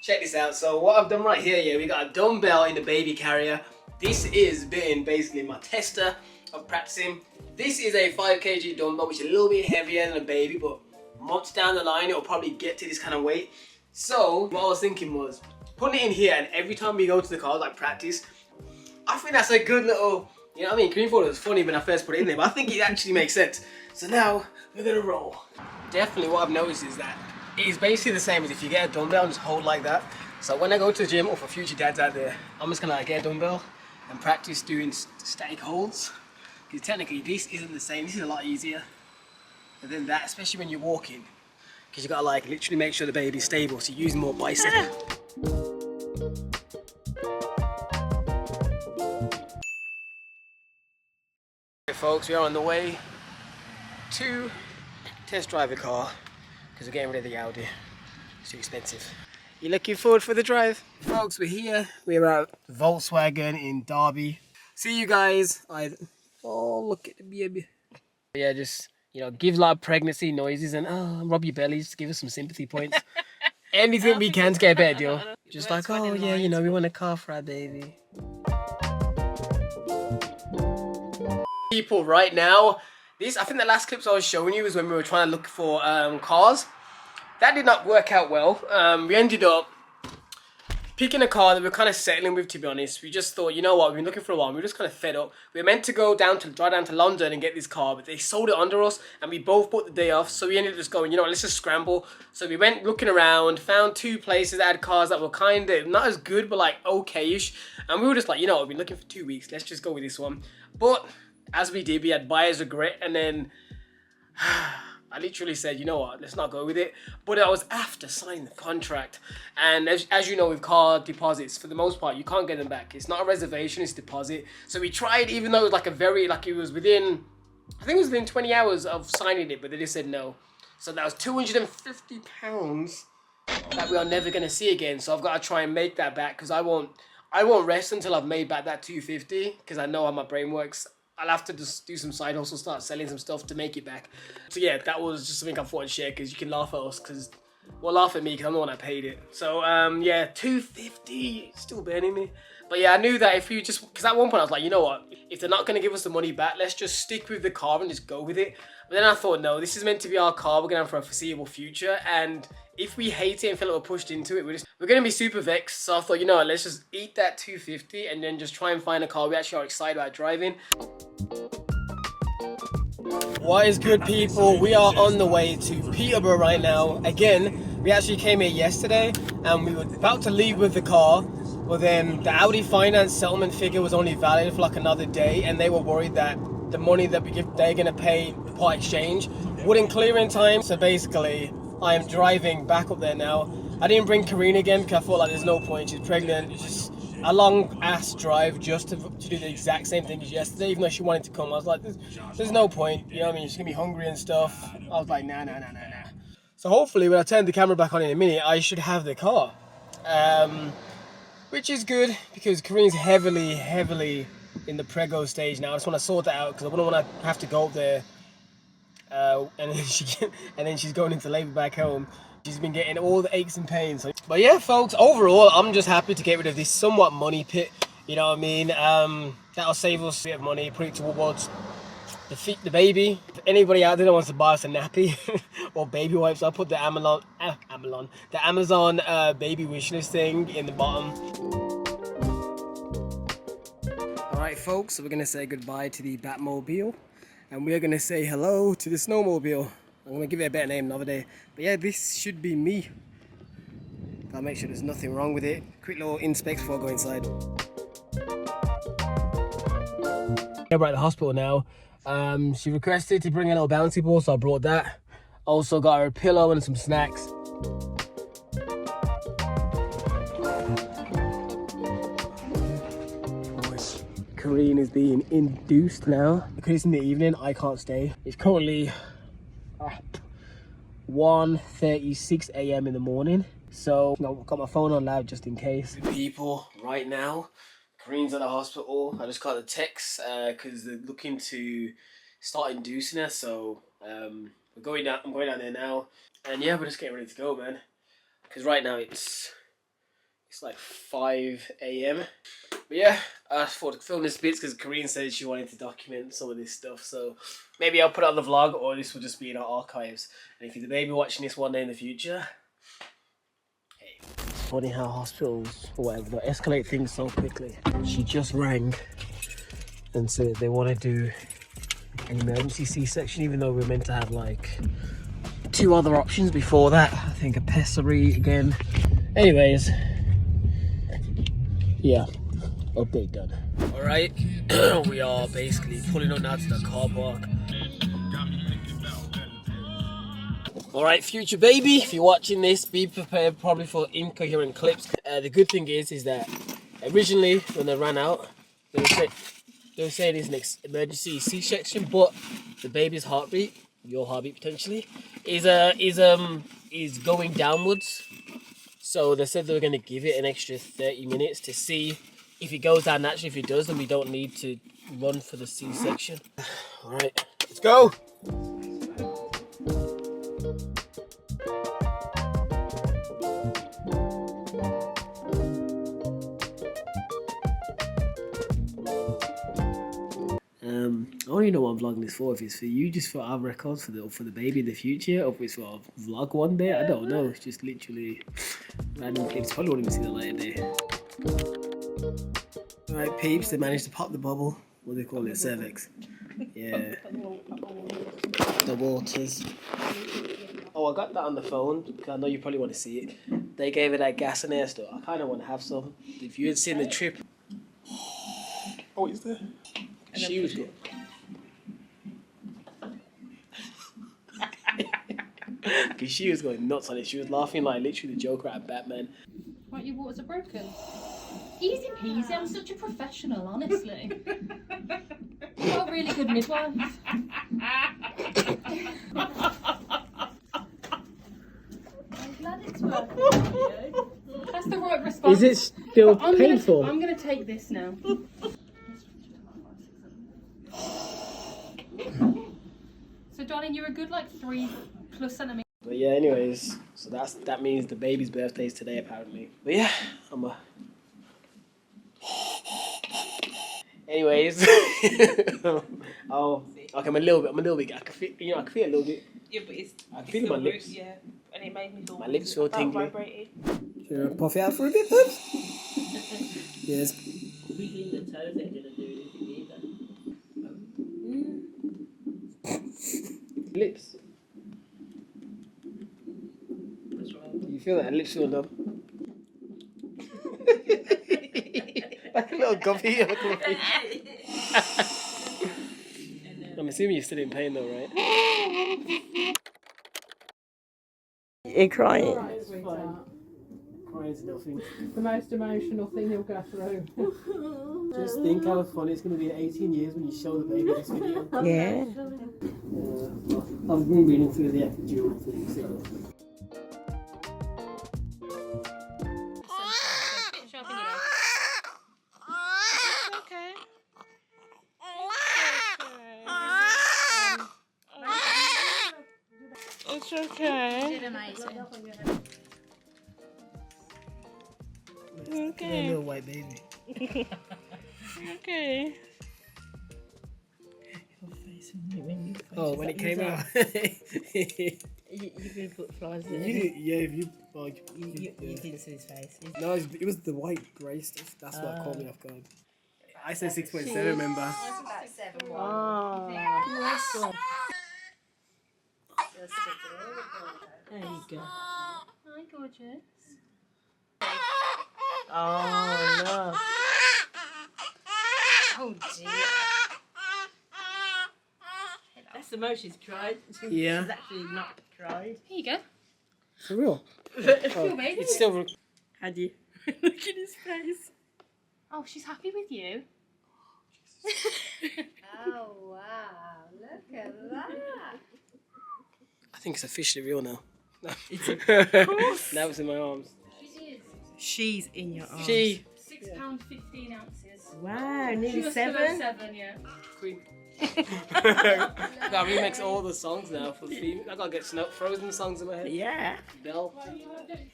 check this out. So what I've done right here, yeah, we got a dumbbell in the baby carrier. This is been basically my tester of practicing. This is a 5 kg dumbbell, which is a little bit heavier than a baby, but months down the line, it'll probably get to this kind of weight. So what I was thinking was putting it in here, and every time we go to the car, like practice, I think that's a good little, you know what I mean? Green thought it was funny when I first put it in there, but I think it actually makes sense. So now we're gonna roll. Definitely what I've noticed is that it is basically the same as if you get a dumbbell and just hold like that. So when I go to the gym, or for future dads out there, I'm just gonna like get a dumbbell and practice doing static holds. Because technically this isn't the same, this is a lot easier than that, especially when you're walking. Because you gotta like literally make sure the baby's stable, so you're using more bicep. Okay folks, we are on the way to test drive a car because we're getting rid of the Audi. It's too expensive. You looking forward for the drive? Folks, we're here. We're at Volkswagen in Derby. See you guys. Oh, look at the baby. Yeah, just, you know, give a lot of pregnancy noises and rub your bellies, give us some sympathy points. Anything we can to get a better deal. Just like, oh yeah, you know, we want a car for our baby. People right now, I think the last clips I was showing you was when we were trying to look for cars. That did not work out well. We ended up picking a car that we were kind of settling with, to be honest. We just thought, you know what, we've been looking for a while, we were just kind of fed up. We were meant to drive down to London and get this car, but they sold it under us, and we both booked the day off, so we ended up just going, you know what, let's just scramble. So we went looking around, found 2 places that had cars that were kind of, not as good, but like okay-ish, and we were just like, you know what, we've been looking for 2 weeks, let's just go with this one. But as we did, we had buyer's regret, and then I literally said, you know what, let's not go with it. But I was after signing the contract. And as you know, with car deposits, for the most part, you can't get them back. It's not a reservation, it's deposit. So we tried, even though it was like it was within, I think it was within 20 hours of signing it, but they just said no. So that was £250 that we are never going to see again. So I've got to try and make that back, because I won't rest until I've made back that $250, because I know how my brain works. I'll have to just do some side hustle, start selling some stuff to make it back. So yeah, that was just something I thought I'd share, because you can laugh at us, laugh at me because I'm the one that paid it. So yeah, $250, still burning me. But yeah, I knew that if you just, because at one point I was like, you know what, if they're not going to give us the money back, let's just stick with the car and just go with it. But then I thought, no, this is meant to be our car, we're going to have for a foreseeable future, and if we hate it and feel like we're pushed into it, we're going to be super vexed. So I thought, you know what, let's just eat that $250 and then just try and find a car we actually are excited about driving. What is good, people? We are on the way to Peterborough right now. Again, we actually came here yesterday and we were about to leave with the car, but then the Audi finance settlement figure was only valid for like another day, and they were worried that the money that they're going to pay part exchange wouldn't clear in time. So basically, I am driving back up there now. I didn't bring Karina again because I thought like there's no point. She's pregnant. It's just a long ass drive just to do the exact same thing as yesterday, even though she wanted to come. I was like, there's no point, you know what I mean? She's gonna be hungry and stuff. I was like, nah. So hopefully when I turn the camera back on in a minute, I should have the car. Which is good, because Karina's heavily in the prego stage now. I just want to sort that out, because I wouldn't want to have to go up there and then she's going into labour back home. She's been getting all the aches and pains. But yeah, folks, overall, I'm just happy to get rid of this somewhat money pit. You know what I mean? That'll save us a bit of money, put it towards the baby. If anybody out there that wants to buy us a nappy or baby wipes, I'll put the Amazon baby wish list thing in the bottom. Alright folks, so we're going to say goodbye to the Batmobile, and we're going to say hello to the snowmobile. I'm going to give it a better name another day. But yeah, this should be me. I'll make sure there's nothing wrong with it. Quick little inspect before I go inside. Yeah, we're at the hospital now. She requested to bring a little bouncy ball, so I brought that. Also got her a pillow and some snacks. Karine is being induced now. Because it's in the evening, I can't stay. It's currently 1:36 a.m. in the morning. So I've got my phone on loud just in case. People, right now, Karine's at the hospital. I just got the text because they're looking to start inducing her. So I'm going down there now. And yeah, we're just getting ready to go, man. Because right now it's It's like 5 a.m. But yeah, I thought to film this bits because Karine said she wanted to document some of this stuff. So maybe I'll put it on the vlog, or this will just be in our archives. And if you're the baby watching this one day in the future, hey. It's funny how hospitals or whatever they'll escalate things so quickly. She just rang and said they want to do an emergency C-section, even though we're meant to have like 2 other options before that. I think a pessary again. Anyways, yeah, update done. Alright, we are basically pulling up now to the car park. Alright, future baby, if you're watching this, be prepared probably for incoherent clips. The good thing is that originally when they ran out, they were saying it's an emergency C-section, but the baby's heartbeat, your heartbeat potentially, is going downwards. So they said they were going to give it an extra 30 minutes to see if it goes down naturally. If it does, then we don't need to run for the C-section. Alright, let's go! I don't even know what I'm vlogging this for. If it's for you, just for our records, for the baby in the future, or if it's for a vlog one day, I don't know. It's just literally random clips. Probably won't even see the light of day. Alright, peeps, they managed to pop the bubble. What do they call it? Cervix. Yeah. The waters. Oh, I got that on the phone because I know you probably want to see it. They gave it that gas and air stuff. I kind of want to have some. If you had seen the trip. Oh, is there? She was good. Because she was going nuts on it. She was laughing like literally the Joker at Batman. What, your waters are broken? Easy peasy, I'm such a professional, honestly. You've got a really good midwife. I'm glad it's working for you. That's the right response. Is it still painful? I'm going to take this now. So darling, you're a good like 3+ centimeters. But yeah, anyways, so that means the baby's birthday is today apparently. But yeah, anyways, oh, okay, I'm a little bit. I can feel, I can feel a little bit. Yeah, but it's. I can feel my lips. Yeah, and it made me feel. My lips feel tingly. Vibrated. Should I puff it out for a bit, Pubs? Yes. Wiggling the toes ain't gonna do anything either. Lips. What's wrong? You feel that lips feel numb? Like a little guppy. I'm assuming you're still in pain though, right? You're crying. Crying's nothing. The most emotional thing he'll go through. Just think how funny it's going to be in 18 years when you show the baby this video. Yeah. I've been reading through the epidural thing, so. It's okay. You did amazing. Okay. A little white baby. Okay. Oh, when it came out. You can put flies in You did, yeah, if you. Well, You didn't see his face. no, it was the white grey stuff. That's what caught me off guard. I said 6.7, remember? Oh, there you go. Hi, gorgeous. Oh no. Oh dear. That's the most she's cried. Yeah. She's actually not cried. Here you go. For real? Your baby. It's still. How do you look at his face? Oh, she's happy with you. Oh wow, look at that. I think it's officially real now. It's of course. Now it's in my arms. She's in your arms. She. £6, 15 ounces. Wow, She nearly was below 7. 7, yeah. Queen. Gotta remix all the songs now for theme. I gotta get Frozen songs in my head. Yeah. Bell.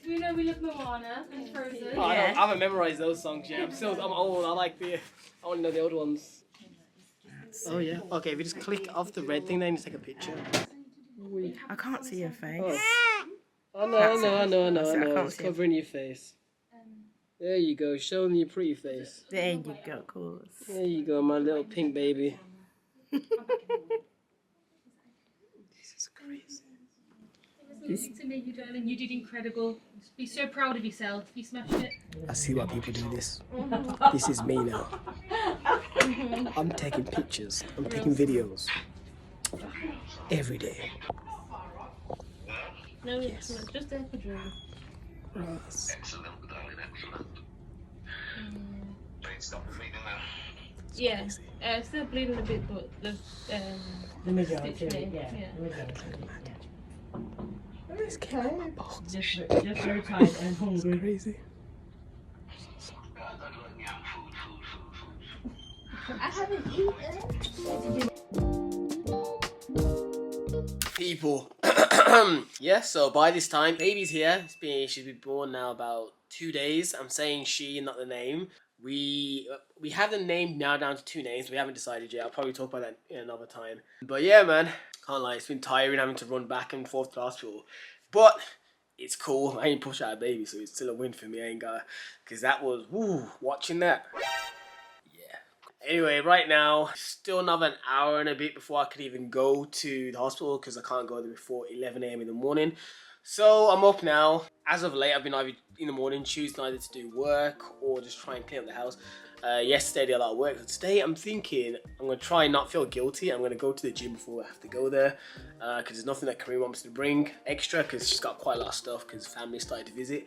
We know we love Moana and Frozen. Oh, I Yeah. haven't memorized those songs yet. I'm old. I only know the old ones. Oh yeah. Okay, if you just click off the red thing, then you take a picture. I can't see your face. Oh no, I know. I can't It's see. covering your face. There you go, showing your pretty face. There you go, of course. There you go, my little pink baby. This is crazy. Listen to me, you darling. You did incredible. Be so proud of yourself. You smashed it. I see why people do this. This is me now. I'm taking pictures. I'm taking videos. Every day. No, it's not. Just there for Drew. Yes. Excellent, darling, excellent. Don't stop bleeding now. Yeah. Still bleeding a bit, but the majority, stitch yeah. yeah. The majority, This came in my box. yeah. Just very tired and hungry. Crazy. God, I'd let me have food. I haven't eaten. People. Yeah, so by this time, baby's here. She's been born now about 2 days. I'm saying she, not the name. We have the name now down to 2 names. We haven't decided yet. I'll probably talk about that in another time. But yeah, man, can't lie. It's been tiring having to run back and forth to the hospital. But it's cool. I ain't pushed out a baby, so it's still a win for me. I ain't got, because that was, woo, watching that. Anyway, right now, still another hour and a bit before I could even go to the hospital because I can't go there before 11 a.m. in the morning. So I'm up now. As of late, I've been either in the morning choosing either to do work or just try and clean up the house. Yesterday, I did a lot of work. So today, I'm thinking I'm going to try and not feel guilty. I'm going to go to the gym before I have to go there because there's nothing that Kareem wants me to bring extra because she's got quite a lot of stuff because family started to visit.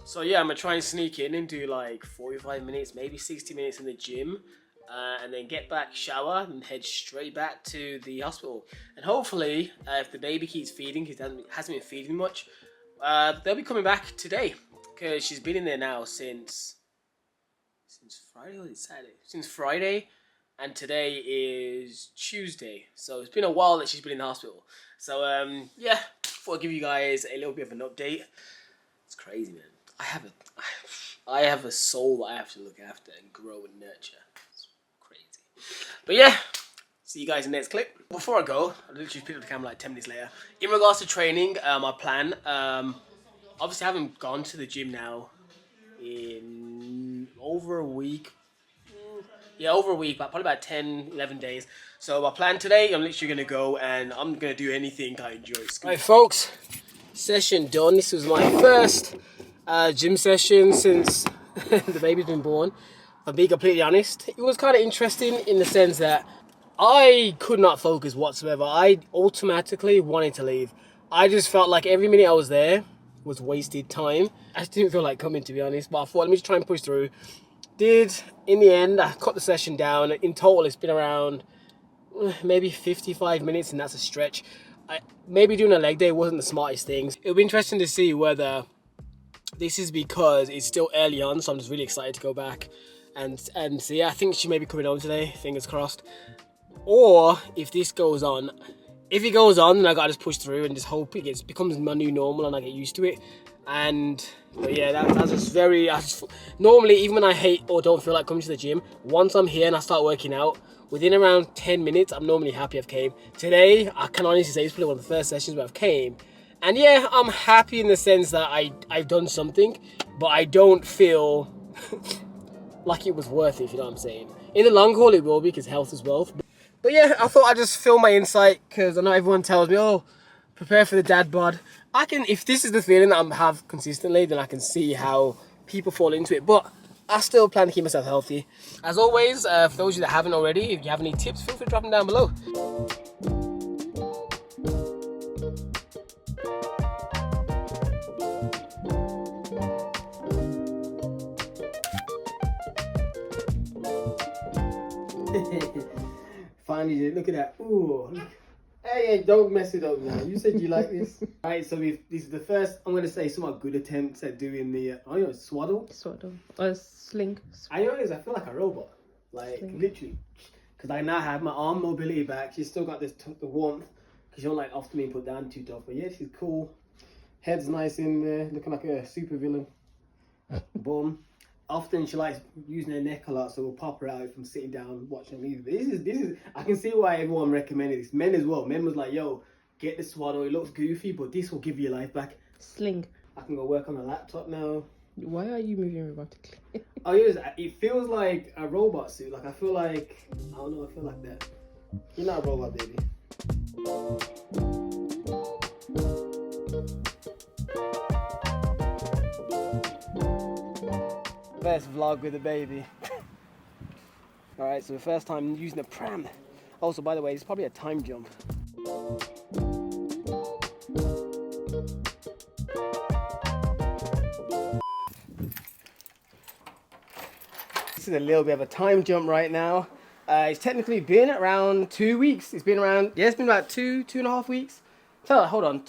So yeah, I'm going to try and sneak in and do like 45 minutes, maybe 60 minutes in the gym. And then get back, shower, and head straight back to the hospital. And hopefully, if the baby keeps feeding, because it hasn't been feeding much, they'll be coming back today. Because she's been in there now since Friday, or is it Saturday? Since Friday, and today is Tuesday. So it's been a while that she's been in the hospital. So yeah, thought I'd give you guys a little bit of an update. It's crazy, man. I have a soul that I have to look after and grow and nurture. But yeah, see you guys in the next clip. Before I go, I literally picked up the camera like 10 minutes later. In regards to training, my plan, obviously I haven't gone to the gym now in over a week. Yeah, over a week, but probably about 10, 11 days. So my plan today, I'm literally going to go and I'm going to do anything I enjoy. Alright folks, session done. This was my first gym session since the baby's been born. If I'm being completely honest, it was kind of interesting in the sense that I could not focus whatsoever. I automatically wanted to leave. I just felt like every minute I was there was wasted time. I just didn't feel like coming, to be honest, but I thought, let me just try and push through. In the end, I cut the session down. In total, it's been around maybe 55 minutes, and that's a stretch. Maybe doing a leg day wasn't the smartest thing. It'll be interesting to see whether this is because it's still early on, so I'm just really excited to go back. And so yeah, I think she may be coming home today, fingers crossed. Or if this goes on, if it goes on, then I gotta just push through and just hope it becomes my new normal and I get used to it. But yeah, that's just very. Normally, even when I hate or don't feel like coming to the gym, once I'm here and I start working out, within around 10 minutes, I'm normally happy I've came. Today, I can honestly say it's probably one of the first sessions where I've came. And yeah, I'm happy in the sense that I've done something, but I don't feel like it was worth it, if you know what I'm saying. In the long haul, it will be, because health is wealth. But yeah, I thought I'd just film my insight, because I know everyone tells me, oh, prepare for the dad bod. If this is the feeling that I have consistently, then I can see how people fall into it. But I still plan to keep myself healthy. As always, for those of you that haven't already, if you have any tips, feel free to drop them down below. Finally, look at that. Ooh, look. Hey, don't mess it up now. You said you like this. Alright, so this is the first, I'm going to say, somewhat good attempts at doing the, swaddle. Swaddle. Or sling. I know it is, I feel like a robot. Like, literally. Because I now have my arm mobility back. She's still got this, the warmth. Because she don't like often being put down too tough. But yeah, she's cool. Head's nice in there, looking like a super villain. Boom. Often she likes using her neck a lot, so we'll pop her out from sitting down watching a movie. But this is I can see why everyone recommended this. Men as well. Men was like, yo, get the swaddle. It looks goofy, but this will give you your life back. Sling. I can go work on the laptop now. Why are you moving robotically? Oh, it feels like a robot suit. Like I feel like, I don't know, I feel like that. You're not a robot, baby. First vlog with a baby. Alright, so the first time using a pram. Also, by the way, it's probably a time jump. This is a little bit of a time jump right now. It's technically been around 2 weeks. It's been around, yeah, it's been about 2.5 weeks. So, hold on.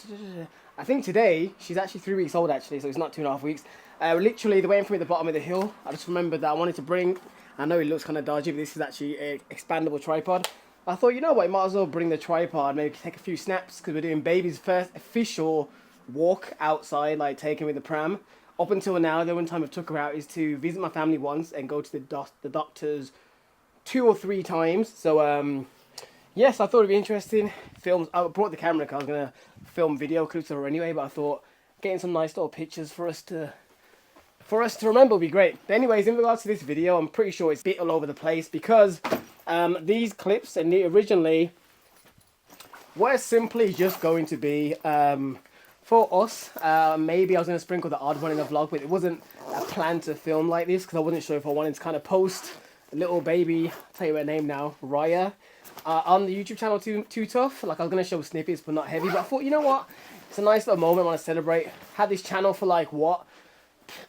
I think today, she's actually 3 weeks old actually, so it's not 2.5 weeks. Literally, they're waiting for me at the bottom of the hill. I just remembered that I wanted to bring, I know it looks kind of dodgy, but this is actually an expandable tripod. I thought, you know what, I might as well bring the tripod, maybe take a few snaps, because we're doing baby's first official walk outside, like taking with the pram. Up until now, the only time I've took her out is to visit my family once and go to the doctors 2 or 3 times. So, yes, I thought it'd be interesting. I brought the camera because I was going to film video clips of her anyway, but I thought getting some nice little pictures for us to remember would be great. But anyways, in regards to this video, I'm pretty sure it's a bit all over the place because these clips and originally were simply just going to be for us. Maybe I was going to sprinkle the odd one in the vlog, but it wasn't a plan to film like this because I wasn't sure if I wanted to kind of post a little baby, I'll tell you her name now, Raya, on the YouTube channel Too Tough. Like I was going to show snippets but not heavy, but I thought, you know what, it's a nice little moment I want to celebrate. Had this channel for like what,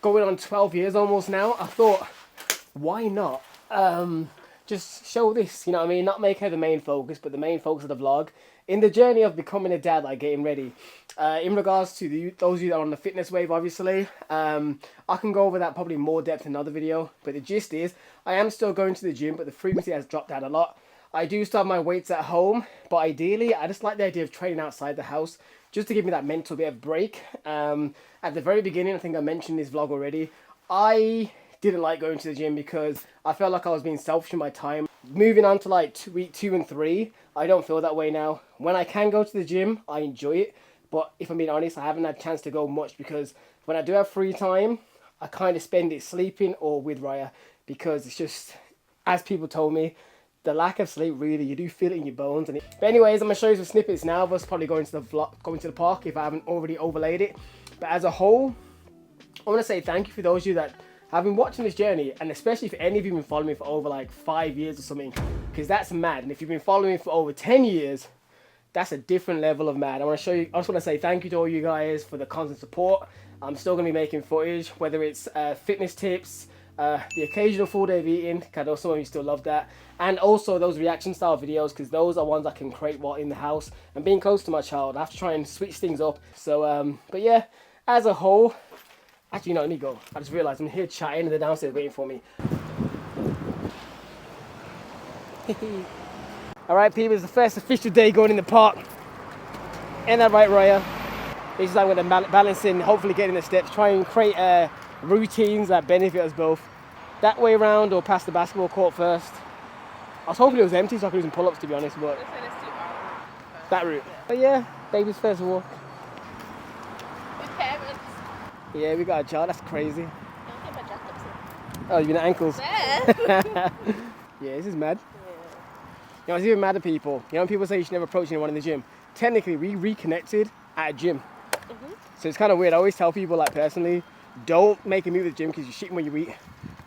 going on 12 years almost now. I thought, why not just show this, you know what I mean? Not make her the main focus, but the main focus of the vlog. In the journey of becoming a dad, like getting ready. In regards to those of you that are on the fitness wave, obviously, I can go over that probably more depth in another video. But the gist is, I am still going to the gym, but the frequency has dropped down a lot. I do still have my weights at home, but ideally, I just like the idea of training outside the house, just to give me that mental bit of break. At the very beginning, I think I mentioned this vlog already, I didn't like going to the gym because I felt like I was being selfish in my time. Moving on to like week 2 and 3, I don't feel that way now. When I can go to the gym, I enjoy it. But if I'm being honest, I haven't had a chance to go much because when I do have free time, I kind of spend it sleeping or with Raya because it's just, as people told me, the lack of sleep, really, you do feel it in your bones. But anyways, I'm going to show you some snippets now of us probably going to the park if I haven't already overlaid it. But as a whole, I want to say thank you for those of you that have been watching this journey, and especially if any of you have been following me for over like 5 years or something, because that's mad. And if you've been following me for over 10 years, that's a different level of mad. I just want to say thank you to all you guys for the constant support. I'm still going to be making footage, whether it's fitness tips, the occasional full day of eating, because I know some of you still love that, and also those reaction style videos, because those are ones I can create while in the house and being close to my child. I have to try and switch things up. So but yeah, as a whole, actually no, let me go. I just realized I'm here chatting and they're downstairs waiting for me. Alright people, it's the first official day going in the park. Ain't that right, Raya? This is like with the balancing, hopefully getting the steps, try and create routines that benefit us both. That way around or past the basketball court first. I was hoping it was empty so I could do some pull-ups, to be honest, but that route. But yeah, baby's first walk. With parents. Yeah, we got a child, that's crazy. Don't get my jacket up. Oh, you've been at ankles. There. Yeah, this is mad. You know, it's even mad at people. You know, people say you should never approach anyone in the gym. Technically, we reconnected at a gym. So it's kind of weird. I always tell people, like, personally, don't make a move at the gym because you're shitting when you eat.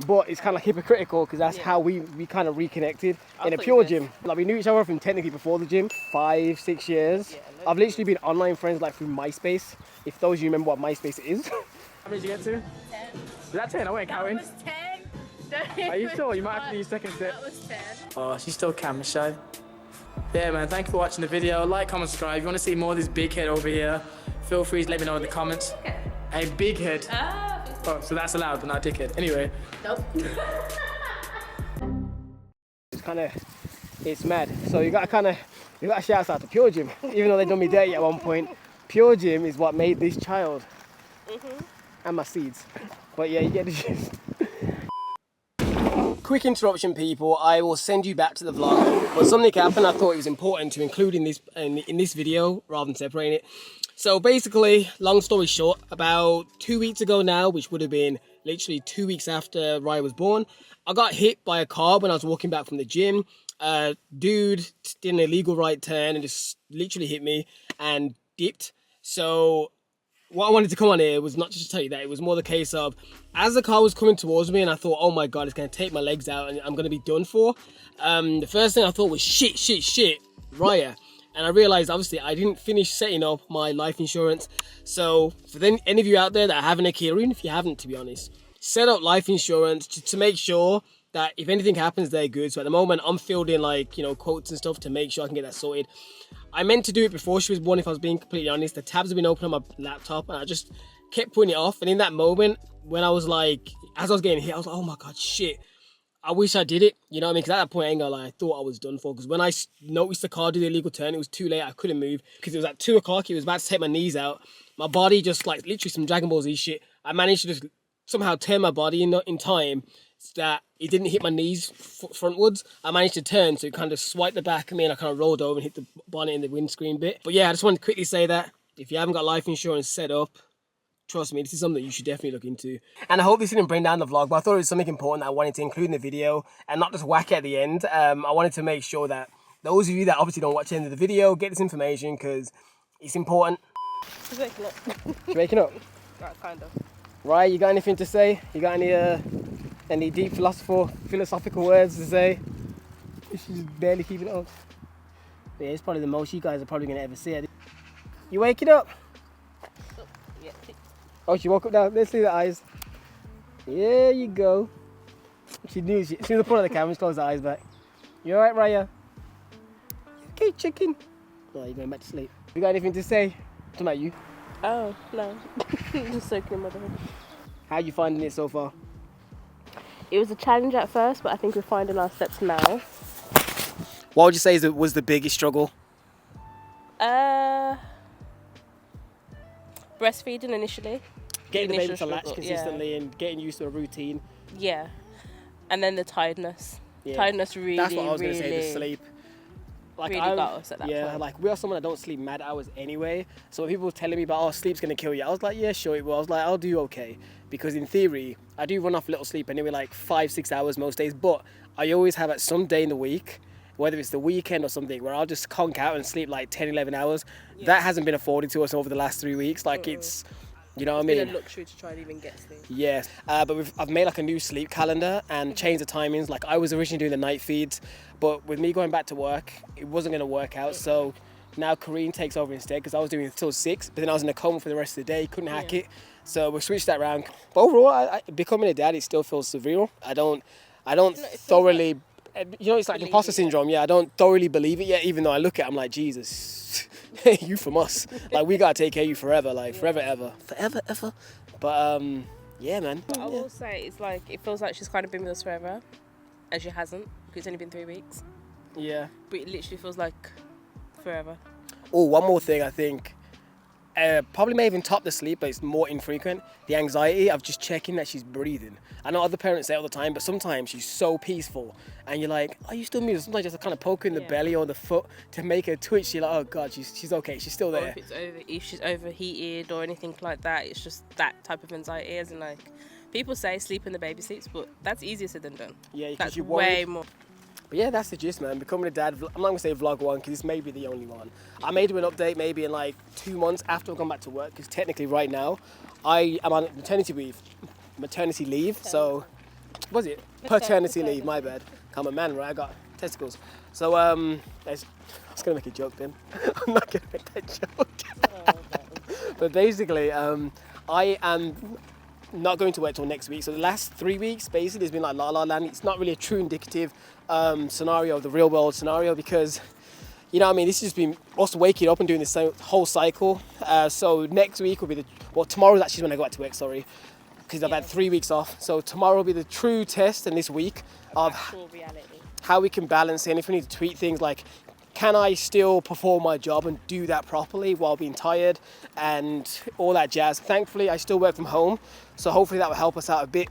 But it's kind of like hypocritical because that's how we kind of reconnected in a pure gym. Like, we knew each other from technically before the gym, 5, 6 years. Yeah, I've literally been online friends, like, through MySpace. If those of you remember what MySpace is. How many did you get to? 10. Was that 10? I wasn't counting. That was 10. Are you sure? You might have to do your second step. That was 10. Oh, she's still camera shy. Yeah, man, thank you for watching the video. Like, comment, subscribe. If you want to see more of this big head over here, feel free to let me know in the comments. A big head. Oh, so that's allowed, but not dickhead. Anyway. Nope. It's mad. So you gotta shout out to Pure Gym, even though they done me dirty at one point. Pure Gym is what made this child and my seeds. But yeah, you get the gist. Quick interruption, people. I will send you back to the vlog, but something happened. I thought it was important to include in this video rather than separating it. So basically, long story short, about 2 weeks ago now, which would have been literally 2 weeks after Raya was born, I got hit by a car when I was walking back from the gym. Dude did an illegal right turn and just literally hit me and dipped. So what I wanted to come on here was not just to tell you that, it was more the case of, as the car was coming towards me and I thought, oh my God, it's going to take my legs out and I'm going to be done for. The first thing I thought was shit, Raya. And I realized, obviously, I didn't finish setting up my life insurance. So for any of you out there that are having a kid, or even if you haven't, to be honest, set up life insurance to make sure that if anything happens, they're good. So at the moment, I'm filled in like, you know, quotes and stuff to make sure I can get that sorted. I meant to do it before she was born, if I was being completely honest. The tabs have been open on my laptop and I just kept putting it off. And in that moment, when I was like, as I was getting hit, I was like, oh my God, shit. I wish I did it, you know what I mean? Because at that point, I ain't gonna lie, I thought I was done for. Because when I noticed the car do the illegal turn, it was too late. I couldn't move because it was at 2 o'clock. It was about to take my knees out. My body just like literally some Dragon Ball Z shit. I managed to just somehow turn my body in time so that it didn't hit my knees frontwards. I managed to turn, so it kind of swiped the back of me and I kind of rolled over and hit the bonnet and the windscreen bit. But yeah, I just wanted to quickly say that if you haven't got life insurance set up, trust me, this is something that you should definitely look into. And I hope this didn't bring down the vlog, but I thought it was something important that I wanted to include in the video and not just whack it at the end. I wanted to make sure that those of you that obviously don't watch the end of the video get this information because it's important. She's waking up. She's waking up? Right, kind of. Right, you got anything to say? You got any deep philosophical words to say? She's barely keeping it up. Yeah, it's probably the most you guys are probably going to ever see. You waking up? Yeah. Oh, she woke up now. Let's see the eyes. There you go. She knew. She was put on the camera. She closed the eyes back. You alright, Raya? Okay, chicken. Oh, you're going back to sleep. You got anything to say? Talking about you. Oh, no. Just soaking in motherhood. How you finding it so far? It was a challenge at first, but I think we're finding our steps now. What would you say was the biggest struggle? Breastfeeding initially. Getting the baby to Initial latch struggle, consistently and getting used to a routine. Yeah. And then the tiredness. Yeah. Tiredness really, That's what I was going to really, say, the sleep. Like really got us at that point. Like we are someone that don't sleep mad hours anyway. So when people were telling me about, oh, sleep's going to kill you, I was like, yeah, sure it will. I was like, I'll do okay. Because in theory, I do run off little sleep anyway, like 5-6 hours most days. But I always have at some day in the week, whether it's the weekend or something, where I'll just conk out and sleep like 10, 11 hours. Yeah. That hasn't been afforded to us over the last 3 weeks. Like it's, you know what I mean? It's been a luxury to try and even get sleep. Yes, but I've made like a new sleep calendar and changed the timings. Like I was originally doing the night feeds, but with me going back to work, it wasn't going to work out. So now Kareen takes over instead because I was doing it till 6, but then I was in a coma for the rest of the day, couldn't hack it. So we switched that around. But overall, becoming a dad, it still feels surreal. I don't thoroughly, you know, it's like imposter syndrome. Yeah, I don't thoroughly believe it yet, even though I look at it, I'm like, Jesus, you from us. Like, we got to take care of you forever, like, forever, ever. Forever, ever. But, yeah, man. But I will say, it's like, it feels like she's kind of been with us forever, and she hasn't, because it's only been 3 weeks. Yeah. But it literally feels like forever. Oh, one more thing, I think. Probably may even top the sleep, but it's more infrequent. The anxiety of just checking that she's breathing. I know other parents say it all the time, but sometimes she's so peaceful, and you're like, "Are you still moving?" Sometimes just kind of poke her in the belly or the foot to make her twitch. You're like, "Oh God, she's okay. She's still there." Or if she's overheated or anything like that, it's just that type of anxiety. As in, like, people say sleep in the baby sleeps, but that's easier said than done. Yeah, because that's you're worried. way more. But yeah, that's the gist, man. Becoming a dad, I'm not going to say vlog 1 because this may be the only one. I may do an update maybe in like 2 months after I've gone back to work because technically right now I am on maternity leave. So, was it? Paternity leave, my bad. I'm a man, right? I got testicles. So, I was going to make a joke then. I'm not going to make that joke. But basically, I am not going to work till next week. So the last 3 weeks, basically, has been like la la land. It's not really a true indicative scenario of the real world scenario because, you know what I mean, this has just been us waking up and doing this whole cycle. So next week will be tomorrow's actually when I go back to work, sorry, because I've had 3 weeks off. So tomorrow will be the true test, and this week of Actual reality. how we can balance it, and if we need to tweak things like, can I still perform my job and do that properly while being tired and all that jazz. Thankfully, I still work from home, so hopefully that will help us out a bit.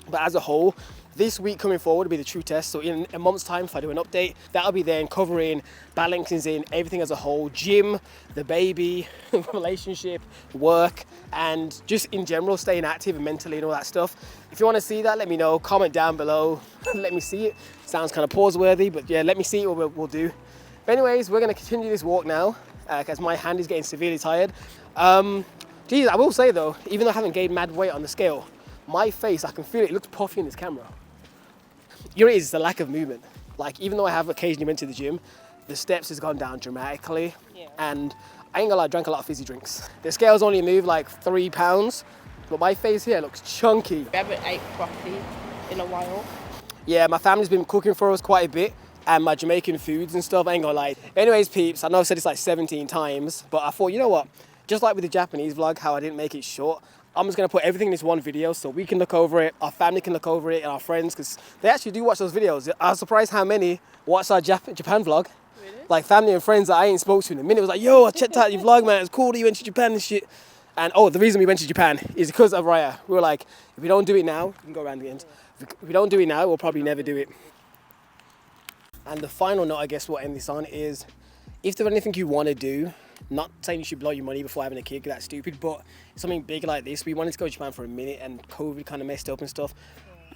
But as a whole, this week coming forward will be the true test. So in a month's time, if I do an update, that'll be then covering balancing everything as a whole: gym, the baby, relationship, work, and just in general staying active and mentally and all that stuff. If you want to see that, let me know. Comment down below. Let me see it. Sounds kind of pause worthy, but yeah, let me see what we'll do. But anyways, we're going to continue this walk now because my hand is getting severely tired. Geez, I will say though, even though I haven't gained mad weight on the scale, my face, I can feel it looks puffy in this camera. You know, it's the lack of movement. Like, even though I have occasionally went to the gym, the steps has gone down dramatically. Yeah. And I ain't gonna lie, I drank a lot of fizzy drinks. The scales only moved like 3 pounds, but my face here looks chunky. We haven't ate properly in a while. Yeah, my family's been cooking for us quite a bit, and my Jamaican foods and stuff, I ain't gonna lie. Anyways, peeps, I know I've said this like 17 times, but I thought, you know what? Just like with the Japanese vlog, how I didn't make it short, I'm just gonna put everything in this one video so we can look over it, our family can look over it, and our friends, because they actually do watch those videos. I was surprised how many watch our Japan vlog. Really? Like family and friends that I ain't spoke to in a minute was like, yo, I checked out your vlog, man. It's cool that you went to Japan and shit. And oh, the reason we went to Japan is because of Raya. We were like, if we don't do it now, we can go around the end. If we don't do it now, we'll probably never do it. And the final note, I guess we'll end this on is, if there's anything you want to do, not saying you should blow your money before having a kid, 'cause that's stupid, but something big like this, we wanted to go to Japan for a minute and COVID kind of messed up and stuff.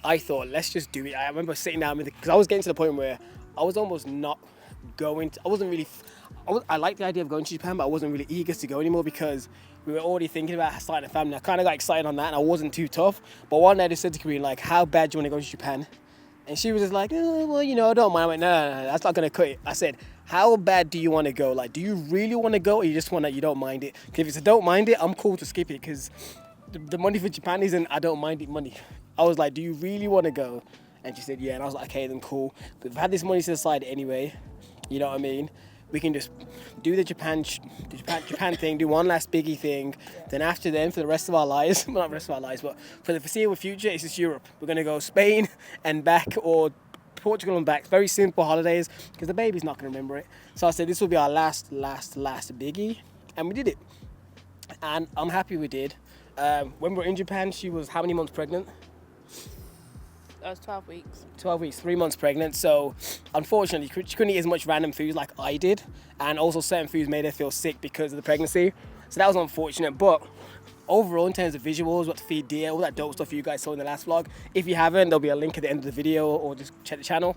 I thought, let's just do it. I remember sitting down with it, because I was getting to the point where I was almost not going to, I liked the idea of going to Japan, but I wasn't really eager to go anymore because we were already thinking about starting a family. I kind of got excited on that and I wasn't too tough. But one day I just said to Karine, like, how bad do you want to go to Japan? And she was just like, well, you know, I don't mind. I went, no, that's not going to cut it. I said, how bad do you want to go? Like, do you really want to go, or you just want that you don't mind it? 'Cause if it's a don't mind it, I'm cool to skip it, because the money for Japan isn't I don't mind it money. I was like, do you really want to go? And she said, yeah. And I was like, okay, then cool. But we've had this money to the side anyway. You know what I mean? We can just do the Japan thing, do one last biggie thing. Then after then, for the rest of our lives, well, not the rest of our lives, but for the foreseeable future, it's just Europe. We're going to go Spain and back, or Portugal and back. Very simple holidays, because the baby's not going to remember it. So I said this will be our last biggie. And we did it. And I'm happy we did. When we were in Japan, she was how many months pregnant? That was 12 weeks. 12 weeks, 3 months pregnant. So unfortunately, she couldn't eat as much random foods like I did. And also certain foods made her feel sick because of the pregnancy. So that was unfortunate. But overall, in terms of visuals, what to feed deer, all that dope stuff you guys saw in the last vlog. If you haven't, there'll be a link at the end of the video, or just check the channel.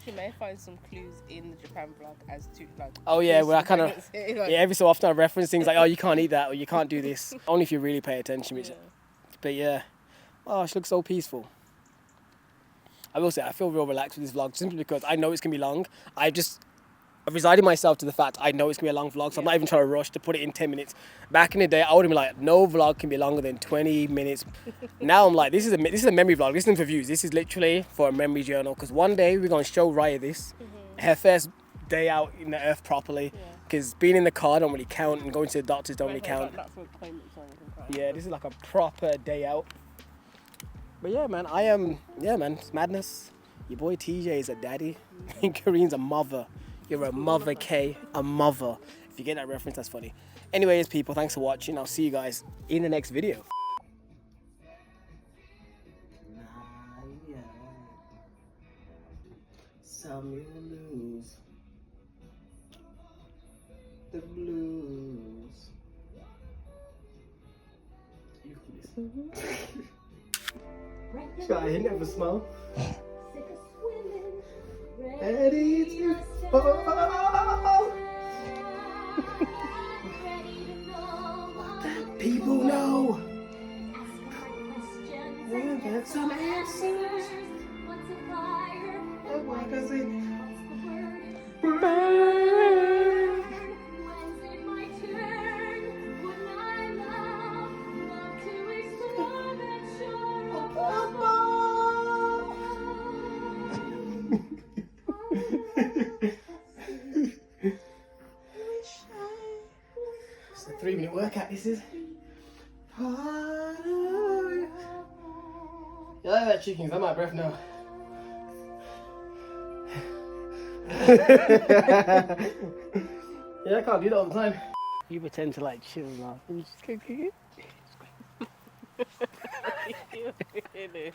You may find some clues in the Japan vlog as to like. Oh yeah, where I kind of, like, yeah, every so often I reference things like, oh, you can't eat that, or you can't do this. Only if you really pay attention. Which, but yeah, oh, she looks so peaceful. I will say, I feel real relaxed with this vlog, simply because I know it's going to be long. I've resigned myself to the fact I know it's going to be a long vlog, so I'm not even trying to rush to put it in 10 minutes. Back in the day, I would have been like, no vlog can be longer than 20 minutes. Now I'm like, this is a memory vlog. This isn't for views. This is literally for a memory journal, because one day we're going to show Raya this, her first day out in the earth properly, because being in the car don't really count, and going to the doctors don't really count. Yeah, this is like a proper day out. But yeah, man, it's madness. Your boy TJ is a daddy, and Karine's a mother. You're a mother, K, a mother. If you get that reference, that's funny. Anyways, people, thanks for watching. I'll see you guys in the next video. Some you lose the blues. Try it, never smile. Ready to fall. People know. We'll get some answers. What does it burn? When's it my turn? Would I love to explore that shore? faces. Hallelujah. You like that chicken? I'm out of breath now. Yeah, I can't do that all the time. You pretend to like chill now. You just go. It is.